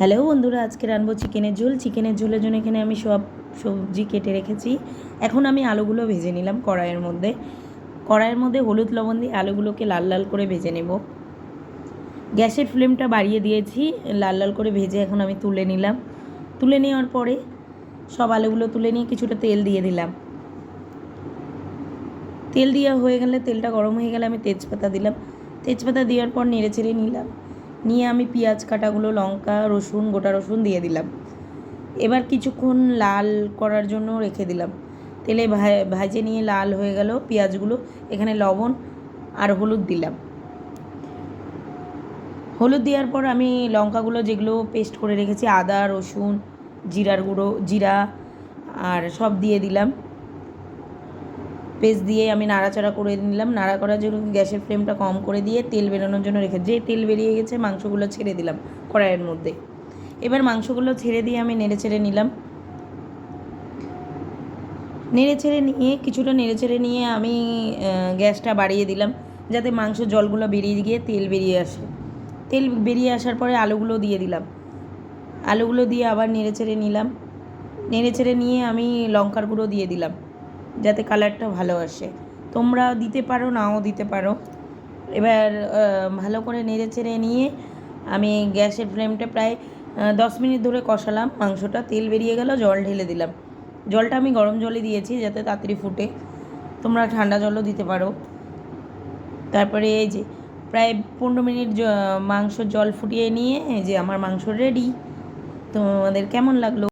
Hello বন্ধুরা, আজকে রান্নাবো চিকেনের ঝোল। চিকেনের ঝোলের জন্য এখানে আমি সব সবজি কেটে রেখেছি। এখন আমি আলুগুলো ভেজে নিলাম কড়াইয়ের মধ্যে হলুদ লবণ দিয়ে আলুগুলোকে লাল লাল করে ভেজে নেব। গ্যাসের ফ্লেমটা বাড়িয়ে দিয়েছি, লাল লাল করে ভেজে এখন আমি তুলে নিলাম। তুলে নেওয়ার পরে সব আলুগুলো তুলে নিয়ে কিছুটা তেল দিয়ে দিলাম। তেল দেওয়া হয়ে গেলে, তেলটা গরম হয়ে গেলে আমি তেজপাতা দিলাম। তেজপাতা দেওয়ার পর নেড়ে চেড়ে নিলাম। নিয়ে আমি পেঁয়াজ কাটাগুলো, লঙ্কা, রসুন, গোটা রসুন দিয়ে দিলাম। এবার কিছুক্ষণ লাল করার জন্য রেখে দিলাম। তেলে ভাজে নিয়ে লাল হয়ে গেল পেঁয়াজগুলো। এখানে লবণ আর হলুদ দিলাম। হলুদ দেওয়ার পর আমি লঙ্কাগুলো যেগুলো পেস্ট করে রেখেছি, আদা, রসুন, জিরার গুঁড়ো, জিরা আর সব দিয়ে দিলাম। পেস্ট দিয়ে আমি নাড়াচাড়া করে নিলাম। নাড়া করার জন্য গ্যাসের ফ্লেমটা কম করে দিয়ে তেল বেরোনোর জন্য যে তেল বেরিয়ে গেছে মাংসগুলো ছেড়ে দিলাম কড়াইয়ের মধ্যে। এবার মাংসগুলো ছেড়ে দিয়ে আমি নেড়ে চেড়ে নিলাম। কিছুটা নেড়ে চেড়ে নিয়ে আমি গ্যাসটা বাড়িয়ে দিলাম, যাতে মাংস জলগুলো বেরিয়ে গিয়ে তেল বেরিয়ে আসে। তেল বেরিয়ে আসার পরে আলুগুলো দিয়ে দিলাম। আলুগুলো দিয়ে আবার নেড়ে চেড়ে নিলাম। নেড়ে চেড়ে নিয়ে আমি লঙ্কার গুঁড়ো দিয়ে দিলাম, যাতে কালারটা ভালো আসে। তোমরা দিতে পারো, নাও দিতে পারো। এবার ভালো করে নেড়ে চেড়ে নিয়ে আমি গ্যাসের ফ্লেমটা প্রায় 10 মিনিট ধরে কষালাম মাংসটা। তেল বেরিয়ে গেল, জল ঢেলে দিলাম। জলটা আমি গরম জলই দিয়েছি, যাতে তাড়াতাড়ি ফুটে। তোমরা ঠান্ডা জলও দিতে পারো। তারপরে এই যে প্রায় 15 মিনিট মাংস জল ফুটিয়ে নিয়ে এই যে আমার মাংস রেডি। তোমাদের কেমন লাগলো?